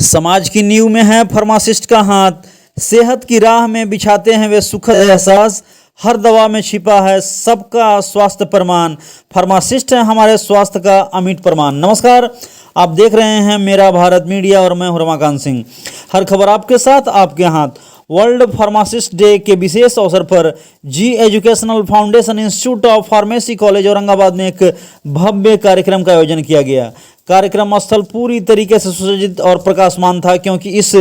समाज की नींव में है फार्मासिस्ट का हाथ, सेहत की राह में बिछाते हैं वे सुखद एहसास, हर दवा में छिपा है सबका स्वास्थ्य प्रमाण। फार्मासिस्ट है हमारे स्वास्थ्य का अमिट प्रमाण। नमस्कार, आप देख रहे हैं मेरा भारत मीडिया और मैं हूं रमाकांत सिंह। हर खबर आपके साथ, आपके हाथ। वर्ल्ड फार्मासिस्ट डे के विशेष अवसर पर G educational foundation institute of pharmacy college Aurangabad में एक भव्य कार्यक्रम का आयोजन किया गया। कार्यक्रम स्थल पूरी तरीके से सुसज्जित और प्रकाशमान था, क्योंकि इस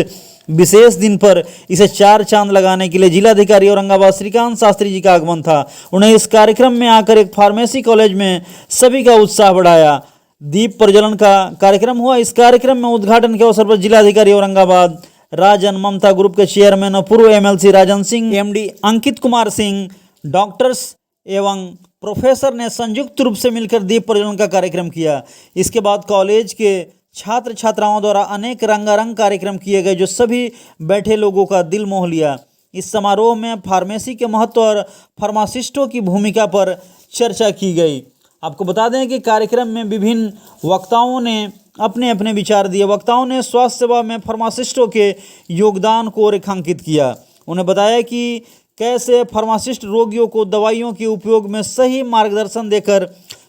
विशेष दिन पर इसे चार चांद लगाने के लिए जिलाधिकारी औरंगाबाद श्रीकांत शास्त्री जी का आगमन था। उन्हें इस कार्यक्रम में आकर एक फार्मेसी कॉलेज में सभी का उत्साह बढ़ाया। दीप प्रज्वलन का कार्यक्रम हुआ। इस कार्यक्रम में उद्घाटन के अवसर पर जिलाधिकारी औरंगाबाद, राजन ममता ग्रुप के चेयरमैन और पूर्व MLC Rajan Singh, MD Ankit Kumar Singh, doctors एवं प्रोफेसर ने संयुक्त रूप से मिलकर दीप प्रज्वलन का कार्यक्रम किया। इसके बाद कॉलेज के छात्र छात्राओं द्वारा अनेक रंगारंग कार्यक्रम किए गए, जो सभी बैठे लोगों का दिल मोह लिया। इस समारोह में फार्मेसी के महत्व और फार्मासिस्टों की भूमिका पर चर्चा की गई। आपको बता दें कि कार्यक्रम में विभिन्न वक्ताओं ने अपने अपने विचार दिए। वक्ताओं ने स्वास्थ्य सेवा में फार्मासिस्टों के योगदान को रेखांकित किया। उन्हें बताया कि कैसे फार्मासिस्ट रोगियों को दवाइयों के उपयोग में सही मार्गदर्शन देकर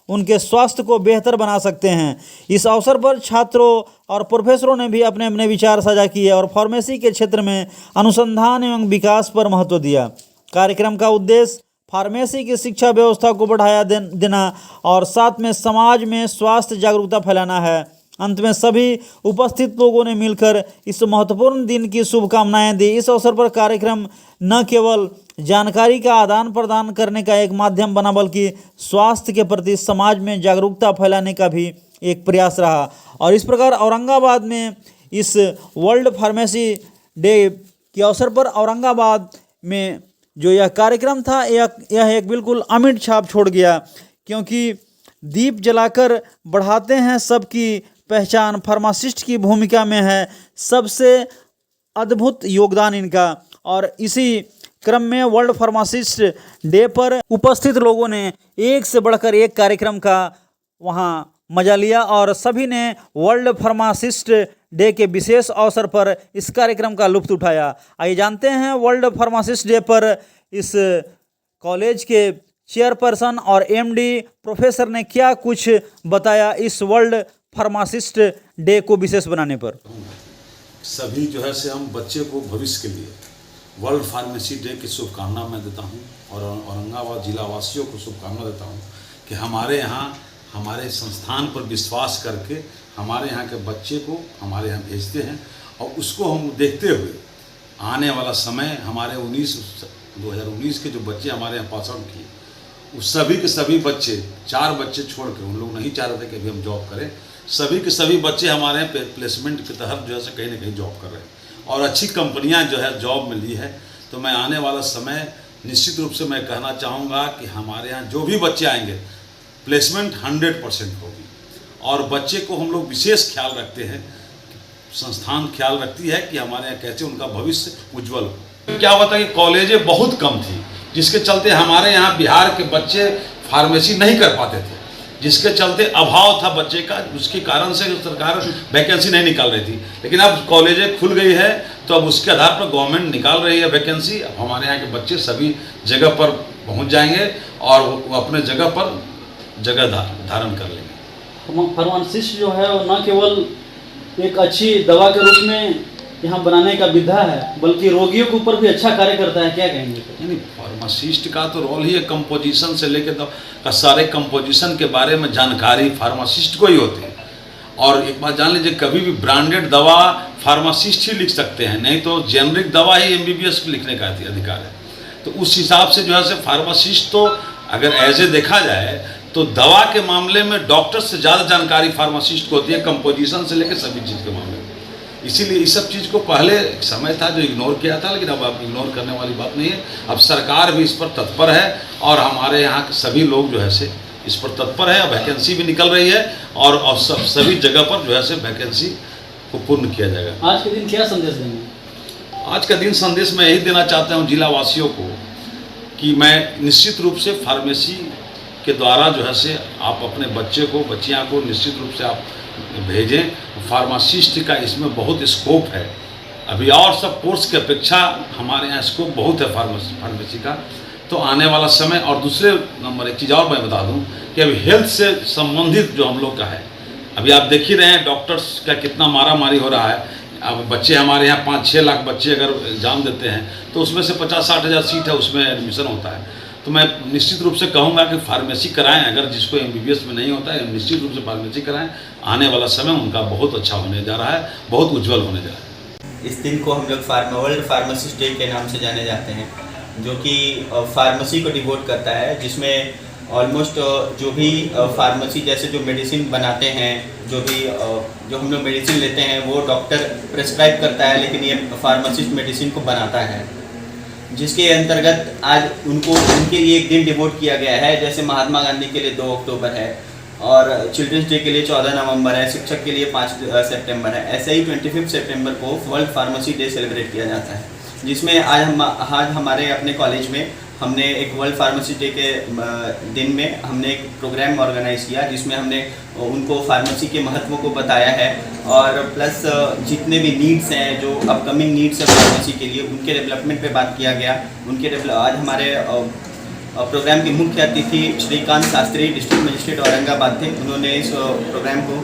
उनके स्वास्थ्य को बेहतर बना सकते हैं। इस अवसर पर छात्रों और प्रोफेसरों ने भी अपने अपने विचार साझा किए और फार्मेसी के क्षेत्र में अनुसंधान एवं विकास पर महत्व दिया। कार्यक्रम का उद्देश्य फार्मेसी की शिक्षा व्यवस्था को बढ़ावा देना और साथ में समाज में स्वास्थ्य जागरूकता फैलाना है। अंत में सभी उपस्थित लोगों ने मिलकर इस महत्वपूर्ण दिन की शुभकामनाएं दी। इस अवसर पर कार्यक्रम न केवल जानकारी का आदान प्रदान करने का एक माध्यम बना, बल्कि स्वास्थ्य के प्रति समाज में जागरूकता फैलाने का भी एक प्रयास रहा। और इस प्रकार औरंगाबाद में इस वर्ल्ड फार्मेसी डे के अवसर पर औरंगाबाद में जो यह कार्यक्रम था, यह एक बिल्कुल अमिट छाप छोड़ गया, क्योंकि दीप जलाकर बढ़ाते हैं सबकी पहचान। फार्मासिस्ट की भूमिका में है सबसे अद्भुत योगदान इनका। और इसी क्रम में वर्ल्ड फार्मासिस्ट डे पर उपस्थित लोगों ने एक से बढ़कर एक कार्यक्रम का वहां मजा लिया और सभी ने वर्ल्ड फार्मासिस्ट डे के विशेष अवसर पर इस कार्यक्रम का लुत्फ उठाया। आइए जानते हैं वर्ल्ड फार्मासिस्ट डे पर इस कॉलेज के चेयरपर्सन और एमडी प्रोफेसर ने क्या कुछ बताया इस वर्ल्ड फार्मासिस्ट डे को विशेष बनाने पर। सभी जो है से हम बच्चे को भविष्य के लिए वर्ल्ड फार्मेसी डे की शुभकामना मैं देता हूं और औरंगाबाद जिला वासियों को शुभकामना देता हूं कि हमारे यहाँ हमारे संस्थान पर विश्वास करके हमारे यहाँ के बच्चे को हमारे यहाँ भेजते हैं और उसको हम देखते हुए आने वाला समय हमारे 2019 के जो बच्चे हमारे यहाँ पास आउट किए, उस सभी के सभी बच्चे, 4 बच्चे छोड़ के, उन लोग नहीं चाह रहे थे कि अभी हम जॉब करें, सभी के सभी बच्चे हमारे यहाँ प्लेसमेंट के तहत जो है कहीं ना कहीं जॉब कर रहे हैं और अच्छी कंपनियां जो है जॉब में ली है। तो मैं आने वाला समय निश्चित रूप से मैं कहना चाहूँगा कि हमारे यहाँ जो भी बच्चे आएंगे प्लेसमेंट 100% होगी और बच्चे को हम लोग विशेष ख्याल रखते हैं, संस्थान ख्याल रखती है कि हमारे यहाँ कैसे उनका भविष्य उज्जवल हो। क्या होता है कि कॉलेजें बहुत कम थी, जिसके चलते हमारे यहाँ बिहार के बच्चे फार्मेसी नहीं कर पाते थे, जिसके चलते अभाव था बच्चे का, उसके कारण से सरकार वैकेंसी नहीं निकाल रही थी। लेकिन अब कॉलेजें खुल गई है तो अब उसके आधार पर गवर्नमेंट निकाल रही है वैकेंसी। अब हमारे यहाँ के बच्चे सभी जगह पर पहुँच जाएंगे और वो अपने जगह पर जगह धारण कर लेंगे। फार्मासिस्ट जो है वो न केवल एक अच्छी दवा के रूप में यहाँ बनाने का विधा है, बल्कि रोगियों के ऊपर भी अच्छा कार्य करता है। क्या कहेंगे? यानी फार्मासिस्ट का तो रोल ही है, कंपोजिशन से लेकर का सारे कंपोजिशन के बारे में जानकारी फार्मासिस्ट को ही होती है। और एक बात जान लीजिए, कभी भी ब्रांडेड दवा फार्मासिस्ट ही लिख सकते हैं, नहीं तो जेनरिक दवा ही एमबीबीएस को लिखने का अधिकार है। तो उस हिसाब से जो है फार्मासिस्ट तो अगर ऐसे देखा जाए तो दवा के मामले में डॉक्टर से ज़्यादा जानकारी फार्मासिस्ट को होती है, कंपोजिशन से लेकर सभी चीज़ के मामले में। इसीलिए इस सब चीज़ को पहले समय था जो इग्नोर किया था, लेकिन अब इग्नोर करने वाली बात नहीं है। अब सरकार भी इस पर तत्पर है और हमारे यहाँ के सभी लोग जो है से इस पर तत्पर है। वैकेंसी भी निकल रही है और सभी जगह पर जो है से वैकेंसी को पूर्ण किया जाएगा। आज के दिन क्या संदेश देंगे? आज का दिन संदेश मैं यही देना चाहता हूँ जिला वासियों को कि मैं निश्चित रूप से फार्मेसी के द्वारा जो है से आप अपने बच्चे को, बच्चियाँ को निश्चित रूप से आप भेजें। फार्मासिस्ट का इसमें बहुत स्कोप है, अभी और सब कोर्स की अपेक्षा हमारे यहाँ स्कोप बहुत है फार्मेसी का। तो आने वाला समय, और दूसरे नंबर एक चीज़ और मैं बता दूं कि अभी हेल्थ से संबंधित जो हम लोग का है, अभी आप देख ही रहे हैं डॉक्टर्स का कितना मारा मारी हो रहा है। अब बच्चे हमारे यहाँ 5-6 लाख बच्चे अगर एग्ज़ाम देते हैं तो उसमें से 50-60 हज़ार सीट है, उसमें एडमिशन होता है। तो मैं निश्चित रूप से कहूँगा कि फार्मेसी कराएं, अगर जिसको MBBS में नहीं होता है निश्चित रूप से फार्मेसी कराएं। आने वाला समय उनका बहुत अच्छा होने जा रहा है, बहुत उज्जवल होने जा रहा है। इस दिन को हम लोग वर्ल्ड फार्मासिस्ट डे के नाम से जाने जाते हैं, जो कि फार्मेसी को डिवोट करता है, जिसमें ऑलमोस्ट जो भी फार्मेसी जैसे जो मेडिसिन बनाते हैं, जो हम लोग मेडिसिन लेते हैं वो डॉक्टर प्रेस्क्राइब करता है, लेकिन ये फार्मासिस्ट मेडिसिन को बनाता है, जिसके अंतर्गत आज उनके लिए एक दिन डिवोट किया गया है। जैसे महात्मा गांधी के लिए 2 अक्टूबर है और चिल्ड्रंस डे के लिए 14 नवंबर है, शिक्षक के लिए 5 सितंबर है। ऐसे ही 25 सितंबर को वर्ल्ड फार्मेसी डे सेलिब्रेट किया जाता है, जिसमें आज हमारे अपने कॉलेज में हमने एक वर्ल्ड फार्मेसी डे के दिन में हमने एक प्रोग्राम ऑर्गेनाइज किया, जिसमें हमने उनको फार्मेसी के महत्व को बताया है और प्लस जितने भी नीड्स हैं, जो अपकमिंग नीड्स हैं फार्मेसी के लिए, उनके डेवलपमेंट पे बात किया गया। आज हमारे प्रोग्राम के मुख्य अतिथि श्रीकांत शास्त्री, डिस्ट्रिक्ट मजिस्ट्रेट औरंगाबाद थे। उन्होंने इस प्रोग्राम को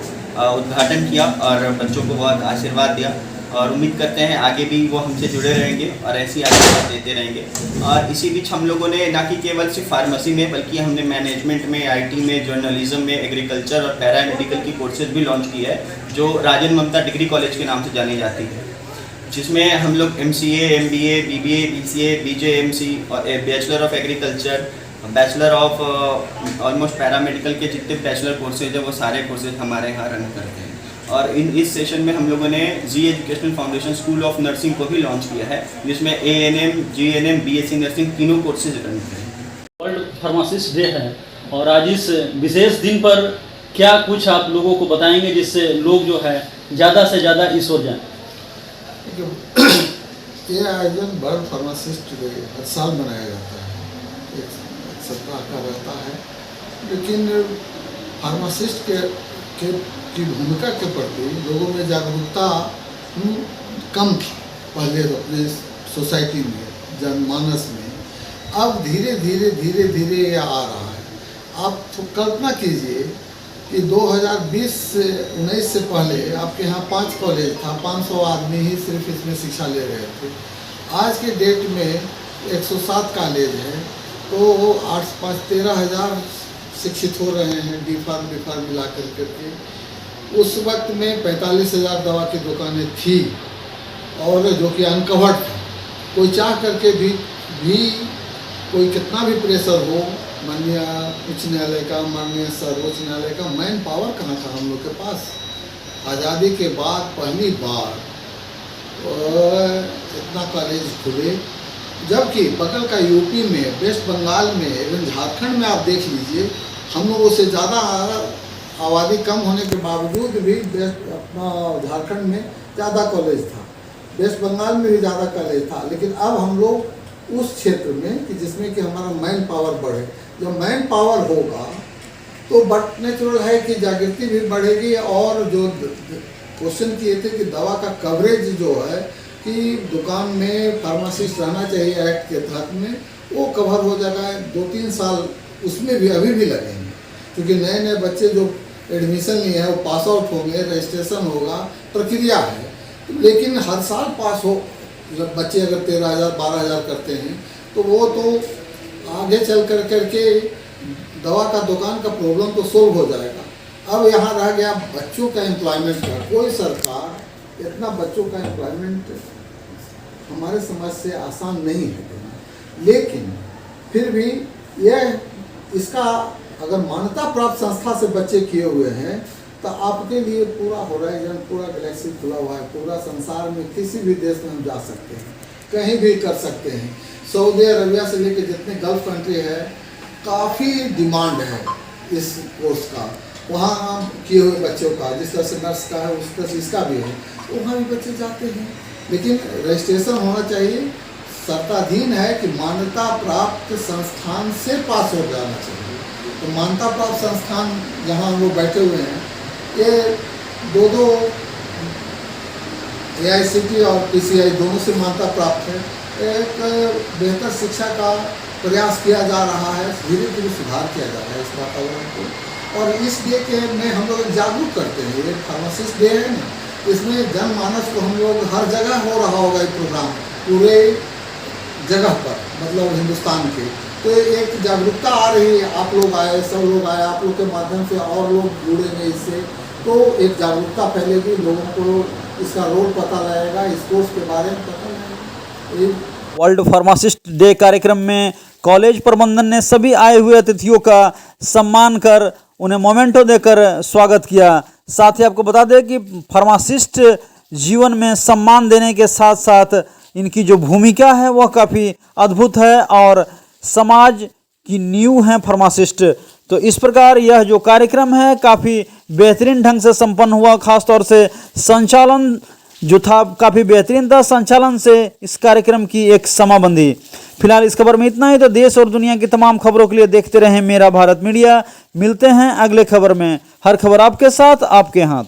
उद्घाटन किया और बच्चों को बहुत आशीर्वाद दिया, और उम्मीद करते हैं आगे भी वो हमसे जुड़े रहेंगे और ऐसी आशीर्वाद देते रहेंगे। और इसी बीच हम लोगों ने ना कि केवल सिर्फ फार्मेसी में, बल्कि हमने मैनेजमेंट में, IT में, जर्नलिज्म में, एग्रीकल्चर और पैरामेडिकल की कोर्सेज भी लॉन्च की है, जो राजन ममता डिग्री कॉलेज के नाम से जानी जाती है, जिसमें हम लोग MCA, MBA, BBA, BCA, BJMC और bachelor of agriculture, bachelor of almost paramedical के जितने बैचलर कोर्सेज है वो सारे कोर्सेज हमारे यहाँ रन करते हैं। और इस सेशन में हम लोगों ने G educational foundation school of nursing को भी लॉन्च किया है, जिसमें ANM, GNM, BSc नर्सिंग तीनों कोर्सेज रन करें। वर्ल्ड फार्मासिस्ट डे है और आज इस विशेष दिन पर क्या कुछ आप लोगों को बताएंगे जिससे लोग जो है ज़्यादा से ज़्यादा इस ओर जाएं? ये आयोजन वर्ल्ड फार्मासिस्ट डे हर साल मनाया जाता है, एक सप्ताह का रहता है, लेकिन फार्मासिस्ट की भूमिका के प्रति लोगों में जागरूकता कम था पहले अपने सोसाइटी में, जनमानस में। अब धीरे धीरे ये आ रहा है। आप तो कल्पना कीजिए कि 2020 से 19 से पहले आपके यहाँ 5 कॉलेज था, 500 आदमी ही सिर्फ इसमें शिक्षा ले रहे थे। आज के डेट में 107 कॉलेज है, तो 13,000 शिक्षित हो रहे हैं, D.Pharm मिला करके। उस वक्त में 45,000 दवा की दुकानें थी और जो कि अनकवर्ड था। कोई चाह करके भी कोई कितना भी प्रेशर हो, माननीय उच्च न्यायालय का, माननीय सर्वोच्च न्यायालय का, मैन पावर कहाँ था हम लोग के पास। आज़ादी के बाद पहली बार इतना कॉलेज खुले, जबकि बगल का यूपी में, वेस्ट बंगाल में, इवन झारखंड में आप देख लीजिए, हम लोगों से ज़्यादा आबादी कम होने के बावजूद भी अपना झारखंड में ज़्यादा कॉलेज था, वेस्ट बंगाल में भी ज़्यादा कॉलेज था। लेकिन अब हम लोग उस क्षेत्र में कि जिसमें कि हमारा मैन पावर बढ़े, जब मैन पावर होगा तो बट नेचुरल है कि जागृति भी बढ़ेगी। और जो क्वेश्चन किए थे कि दवा का कवरेज जो है कि दुकान में फार्मासिस्ट रहना चाहिए एक्ट के तहत में, वो कवर हो जाएगा। 2-3 साल उसमें भी अभी भी लगेंगे, क्योंकि नए बच्चे जो एडमिशन लिए हैं वो पास आउट होंगे, रजिस्ट्रेशन होगा, प्रक्रिया है। लेकिन हर साल पास हो जब बच्चे अगर 13,000 12,000 करते हैं तो वो तो आगे चल करके दवा का दुकान का प्रॉब्लम तो सोल्व हो जाएगा। अब यहाँ रह गया बच्चों का एम्प्लॉयमेंट का। कोई सरकार इतना बच्चों का एम्प्लॉयमेंट हमारे समाज से आसान नहीं है देना, लेकिन फिर भी यह इसका अगर मान्यता प्राप्त संस्था से बच्चे किए हुए हैं तो आपके लिए पूरा होराइजन, पूरा गैलेक्सी खुला हुआ है। पूरा संसार में किसी भी देश में हम जा सकते हैं, कहीं भी कर सकते हैं। सऊदी अरबिया से लेकर जितने गल्फ कंट्री है, काफ़ी डिमांड है इस कोर्स का, वहाँ किए हुए बच्चों का। जिस तरह से नर्स का है उस तरह से इसका भी है, तो वहाँ भी बच्चे जाते हैं। लेकिन रजिस्ट्रेशन होना चाहिए, शर्ताधीन है कि मान्यता प्राप्त संस्थान से पास हो जाना चाहिए। तो मान्यता प्राप्त संस्थान जहाँ हम लोग बैठे हुए हैं, ये दो AICTE और PCI दोनों से मान्यता प्राप्त है। एक बेहतर शिक्षा का प्रयास किया जा रहा है, धीरे धीरे सुधार किया जा रहा है इस वातावरण को। और इस डे के में हम लोग जागरूक करते हैं, ये फार्मासिस्ट डे है ना, इसमें जनमानस को हम लोग हर जगह हो रहा होगा ये प्रोग्राम पूरे जगह पर, मतलब हिंदुस्तान के, तो एक जागरूकता आ रही है। आप लोग आए, सब लोग आए, आप लोग के माध्यम से और लोग जुड़ेंगे इससे, तो एक जागरूकता फैलेगी, लोगों को इसका रोल पता लगेगा, इस कोर्स के बारे में पता लगेगा। वर्ल्ड फार्मासिस्ट डे कार्यक्रम में कॉलेज प्रबंधन ने सभी आए हुए अतिथियों का सम्मान कर उन्हें मोमेंटो देकर स्वागत किया। साथ ही आपको बता दें कि फार्मासिस्ट जीवन में सम्मान देने के साथ साथ इनकी जो भूमिका है वह काफ़ी अद्भुत है और समाज की नींव है फार्मासिस्ट। तो इस प्रकार यह जो कार्यक्रम है काफ़ी बेहतरीन ढंग से संपन्न हुआ। खास तौर से संचालन जो था काफ़ी बेहतरीन था, संचालन से इस कार्यक्रम की एक समाबंदी। फिलहाल इस खबर में इतना ही। तो देश और दुनिया की तमाम खबरों के लिए देखते रहें मेरा भारत मीडिया। मिलते हैं अगले खबर में। हर खबर आपके साथ, आपके हाथ।